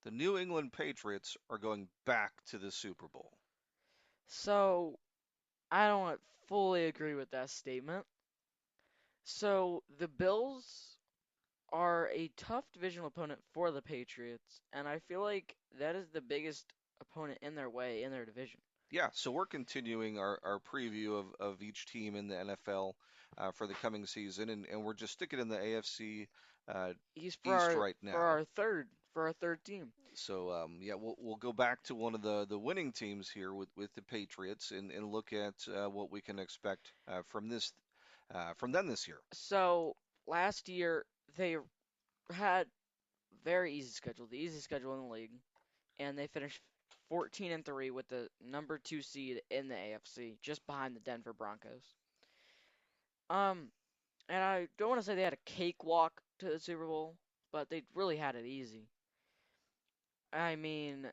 The New England Patriots are going back to the Super Bowl. So I don't fully agree with that statement. So the Bills are a tough divisional opponent for the Patriots, and I feel like that is the biggest opponent in their way in their division. Yeah, so we're continuing our preview of each team in the NFL for the coming season, and we're just sticking in the AFC uh, He's East right now. for our third team. So yeah, we'll go back to one of the winning teams here with the Patriots and look at what we can expect from them this year. So last year they had very easy schedule, the easiest schedule in the league, and they finished 14 and 3 with the number 2 seed in the AFC, just behind the Denver Broncos. Um, and I don't want to say they had a cakewalk to the Super Bowl, but they really had it easy. I mean,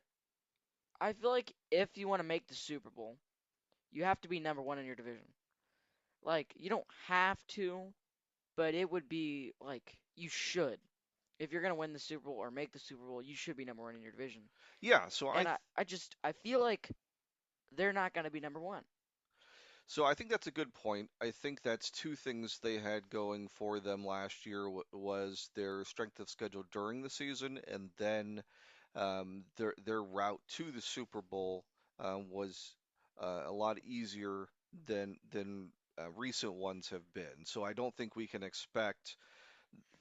I feel like if you want to make the Super Bowl, you have to be number 1 in your division. Like, you don't have to, but it would be like you should. If you're gonna win the Super Bowl or make the Super Bowl, you should be number 1 in your division. Yeah, so And I feel like they're not gonna be number 1. I think that's a good point. I think that's two things they had going for them last year was their strength of schedule during the season, and then their route to the Super Bowl was a lot easier than recent ones have been. So I don't think we can expect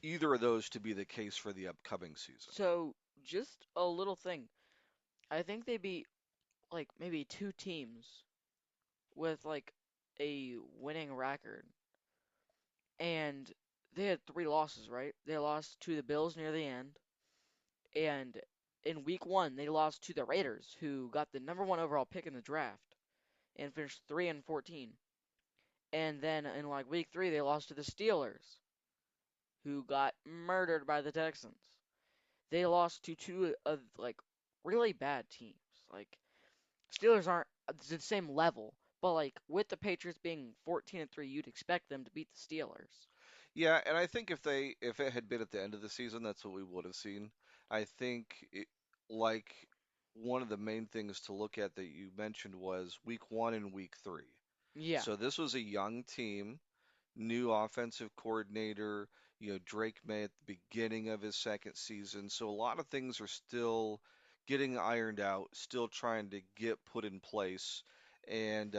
either of those to be the case for the upcoming season. So just a little thing. I think they beat like maybe two teams with like a winning record, and they had three losses, right? They lost to the Bills near the end, and in week one they lost to the Raiders, who got the number one overall pick in the draft and finished 3 and 14. And then in like week three they lost to the Steelers, who got murdered by the Texans. They lost to two of like really bad teams. Like Steelers aren't the same level, but like with the Patriots being 14 and 3, you'd expect them to beat the Steelers. Yeah, and I think if it had been at the end of the season, that's what we would have seen. I think like one of the main things to look at that you mentioned was week one and week three. Yeah. So this was a young team, new offensive coordinator, Drake May at the beginning of his second season. So a lot of things are still getting ironed out, still trying to get put in place. And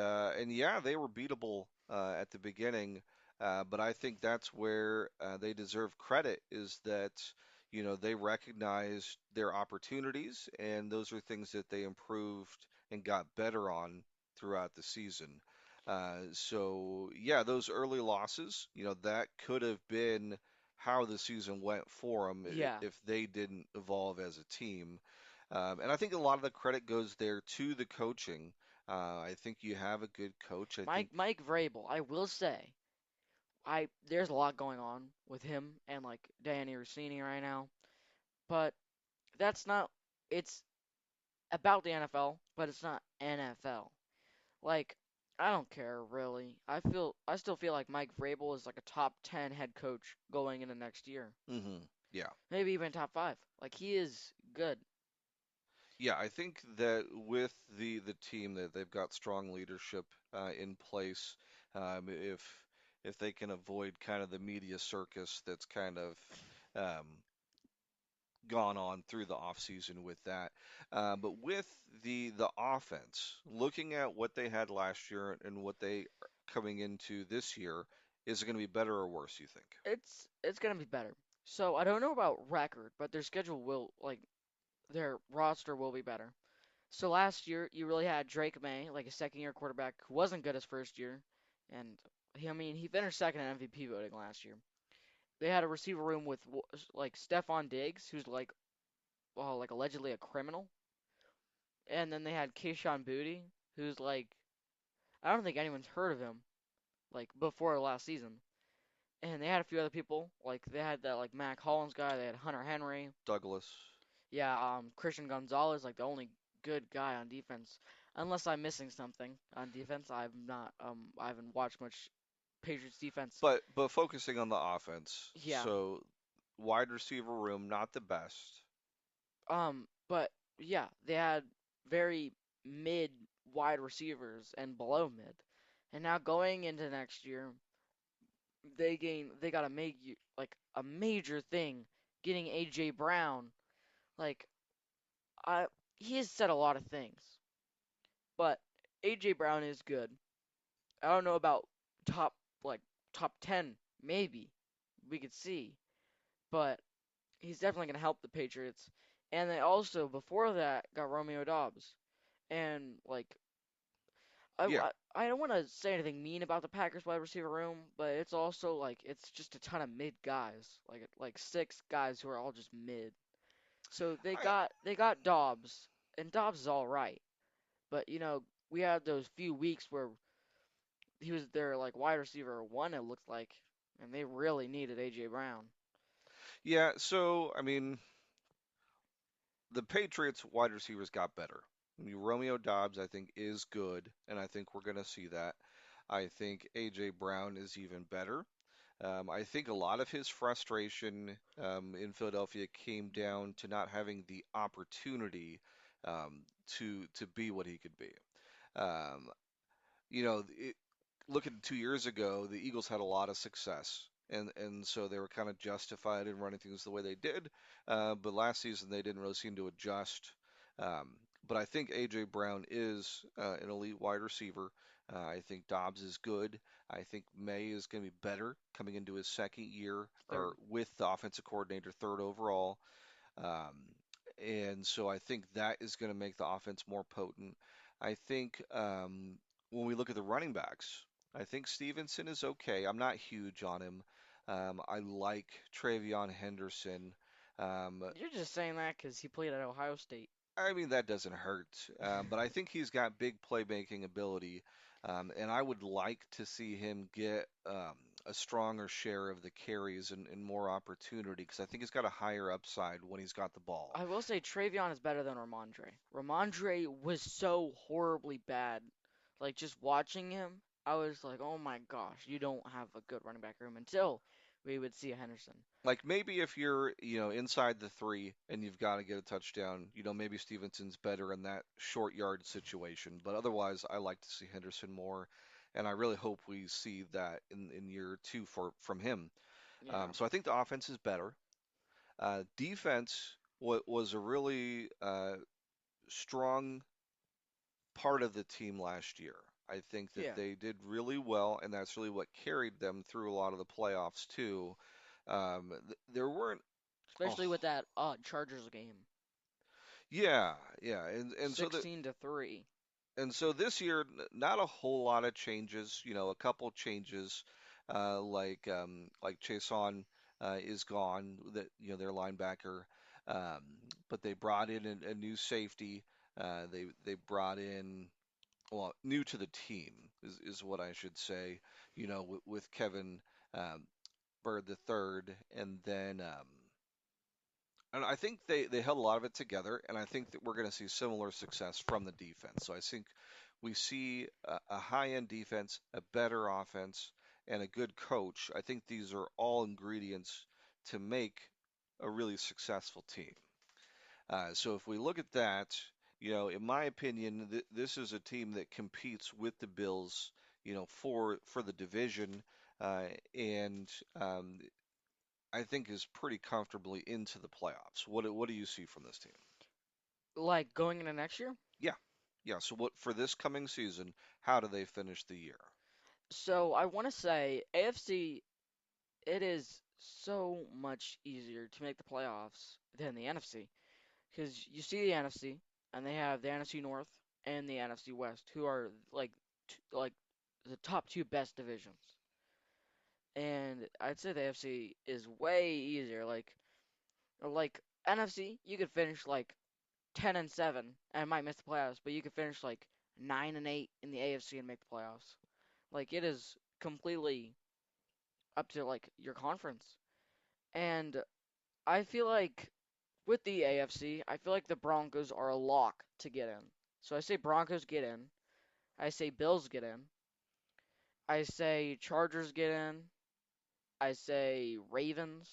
yeah, they were beatable at the beginning. But I think that's where they deserve credit is that, they recognized their opportunities, and those are things that they improved and got better on throughout the season. So yeah, those early losses, that could have been how the season went for them Yeah. if they didn't evolve as a team. And I think a lot of the credit goes there to the coaching. I think you have a good coach. I think, Mike Vrabel, I will say, I there's a lot going on with him and like Danny Rossini right now, but that's not it's about the NFL, but it's not NFL. Like I don't care really. I still feel like Mike Vrabel is like a top 10 head coach going into next year. yeah. Maybe even top 5. Like he is good. Yeah, I think that with the team that they've got strong leadership in place, if they can avoid kind of the media circus that's kind of um, gone on through the offseason with that. But with the offense, looking at what they had last year and what they are coming into this year, is it going to be better or worse, you think? It's going to be better. So I don't know about record, but their schedule will like their roster will be better. So last year, you really had Drake May, like a second year quarterback who wasn't good his first year. And I mean, he finished second in MVP voting last year. They had a receiver room with like Stephon Diggs, who's like, well, like allegedly a criminal. And then they had Kayshon Boutte, who's like, I don't think anyone's heard of him, like before last season. And they had a few other people, like they had that like Mac Hollins guy, they had Hunter Henry. Douglas. Yeah, Christian Gonzalez, like the only good guy on defense. Unless I'm missing something on defense, I haven't watched much Patriots defense. But focusing on the offense, Yeah, so wide receiver room, not the best. But yeah, they had very mid wide receivers and below mid. And now going into next year, they got to make like a major thing getting AJ Brown. Like I he has said a lot of things, but AJ Brown is good. I don't know about top like top 10 maybe. We could see, but he's definitely going to help the Patriots. And they also before that got Romeo Dobbs. And like Yeah. I don't want to say anything mean about the Packers wide receiver room, but it's also like it's just a ton of mid guys, like six guys who are all just mid. So I they got Dobbs, and Dobbs is all right, but we had those few weeks where he was their like wide receiver one, it looked like, and they really needed AJ Brown. yeah, so I mean, the Patriots wide receivers got better. I mean, Romeo Dobbs, I think, is good, and I think we're going to see that. I think AJ Brown is even better. I think a lot of his frustration in Philadelphia came down to not having the opportunity to be what he could be. Um, you know, it, looking 2 years ago, the Eagles had a lot of success, and so they were kind of justified in running things the way they did. But last season they didn't really seem to adjust. But I think AJ Brown is an elite wide receiver. I think Dobbs is good. I think May is going to be better coming into his second year or Third. with the offensive coordinator, third overall. Um, and so I think that is going to make the offense more potent. I think when we look at the running backs, I think Stevenson is okay. I'm not huge on him. I like Travion Henderson. Um, You're just saying that because he played at Ohio State. I mean, that doesn't hurt. But I think he's got big playmaking ability. And I would like to see him get a stronger share of the carries and more opportunity because I think he's got a higher upside when he's got the ball. I will say Travion is better than Ramondre. Ramondre was so horribly bad. Like just watching him, I was like, oh my gosh, you don't have a good running back room until we would see a Henderson. Like maybe if you're, inside the three and you've got to get a touchdown, maybe Stevenson's better in that short yard situation. But otherwise, I like to see Henderson more, and I really hope we see that in year two from him. Yeah. So I think the offense is better. Defense was a really strong part of the team last year. I think that Yeah. they did really well, and that's really what carried them through a lot of the playoffs too. There weren't a Especially with that Chargers game. Yeah, and so 16-3. this year, not a whole lot of changes. A couple changes, like Chason is gone, that their linebacker, but they brought in a new safety. They brought in well, new to the team is what I should say. With Kevin Bird the third, and I think they held a lot of it together, and I think that we're going to see similar success from the defense. So I think we see a high-end defense, a better offense, and a good coach. I think these are all ingredients to make a really successful team. So if we look at that, in my opinion, this is a team that competes with the Bills, for the division, and I think is pretty comfortably into the playoffs. What do you see from this team? Like going into next year? Yeah, yeah. So what for this coming season? How do they finish the year? So I want to say AFC, it is so much easier to make the playoffs than the NFC. Because you see the NFC, and they have the NFC North and the NFC West, who are like the top two best divisions. And I'd say the AFC is way easier. Like NFC, you could finish like 10-7 and might miss the playoffs, but you could finish like 9-8 in the AFC and make the playoffs. Like it is completely up to like your conference. And I feel like with the AFC, I feel like the Broncos are a lock to get in. So I say Broncos get in. I say Bills get in. I say Chargers get in. I say Ravens.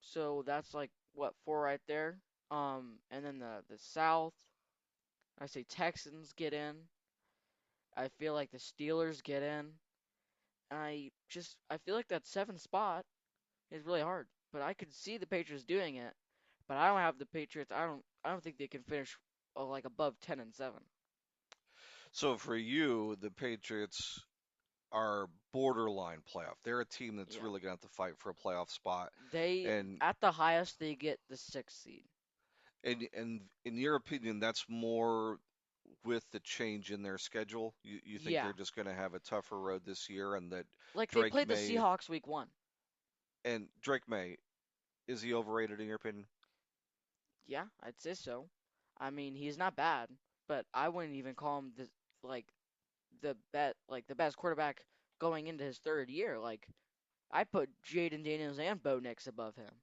So that's like what, four right there? And then the South, I say Texans get in. I feel like the Steelers get in. I feel like that seventh spot is really hard. But I could see the Patriots doing it. But I don't have the Patriots. I don't think they can finish like above 10-7. So for you, the Patriots are borderline playoff. They're a team that's Yeah. really going to have to fight for a playoff spot. They And at the highest they get the sixth seed. and in your opinion, that's more with the change in their schedule. You think they're Yeah. just going to have a tougher road this year, and that Like they Drake played the May Seahawks week 1. and Drake May is he overrated in your opinion? Yeah, I'd say so. I mean, he's not bad, but I wouldn't even call him like the best quarterback going into his third year. Like I put Jaden Daniels and Bo Nix above him.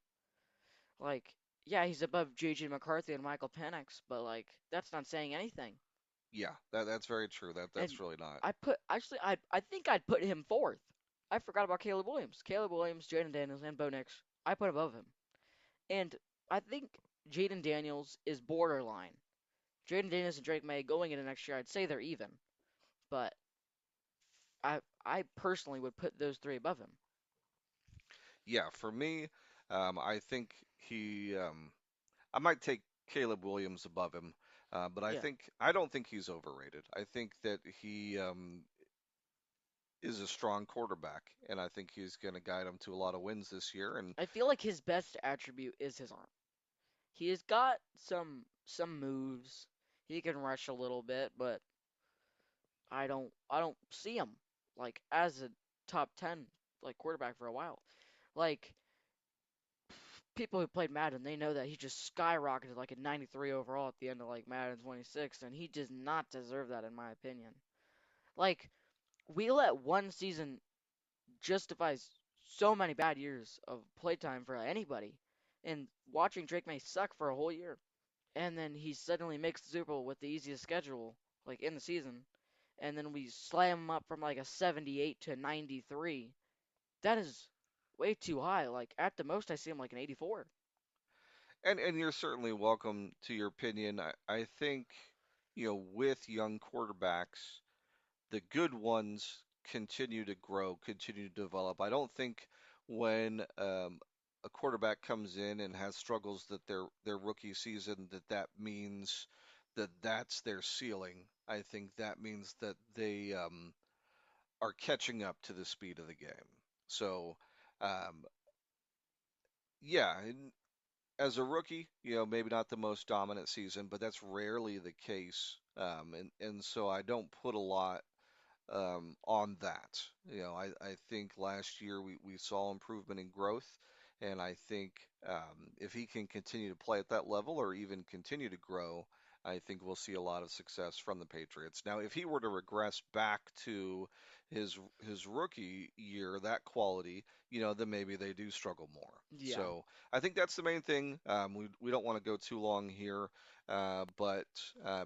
Like, yeah, he's above JJ McCarthy and Michael Penix, but like that's not saying anything. Yeah, that's very true. That's And really not. I think I'd put him fourth. I forgot about Caleb Williams. Caleb Williams, Jaden Daniels, and Bo Nix. I put above him. And I think Jaden Daniels is borderline. Jaden Daniels and Drake May going into next year, I'd say they're even. But I personally would put those three above him. Yeah, for me, I think I might take Caleb Williams above him, but Yeah. I don't think he's overrated. I think that he is a strong quarterback, and I think he's going to guide them to a lot of wins this year. And I feel like his best attribute is his arm. He has got some moves. He can rush a little bit, but I don't see him like as a top 10 like quarterback for a while. Like people who played Madden, they know that he just skyrocketed like a 93 overall at the end of like Madden 26, and he does not deserve that in my opinion. Like we let one season justifies so many bad years of playtime for anybody. And watching Drake May suck for a whole year, and then he suddenly makes the Super Bowl with the easiest schedule, like in the season, and then we slam him up from like a 78 to 93. That is way too high. Like at the most, I see him like an 84. and you're certainly welcome to your opinion. I think, with young quarterbacks, the good ones continue to grow, continue to develop. I don't think when a quarterback comes in and has struggles that their rookie season that means that's their ceiling. I think that means that they are catching up to the speed of the game. So, um, yeah, as a rookie, maybe not the most dominant season, but that's rarely the case. And so I don't put a lot on that. I think last year we saw improvement in growth, and I think if he can continue to play at that level or even continue to grow, I think we'll see a lot of success from the Patriots. Now, if he were to regress back to his his rookie year, that quality, then maybe they do struggle more. Yeah, So I think that's the main thing. We don't want to go too long here, but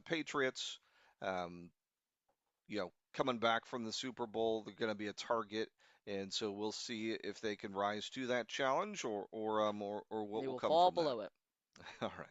Patriots. Um, Coming back from the Super Bowl, they're going to be a target, and so we'll see if they can rise to that challenge or what they will will come fall from that. below it. All right.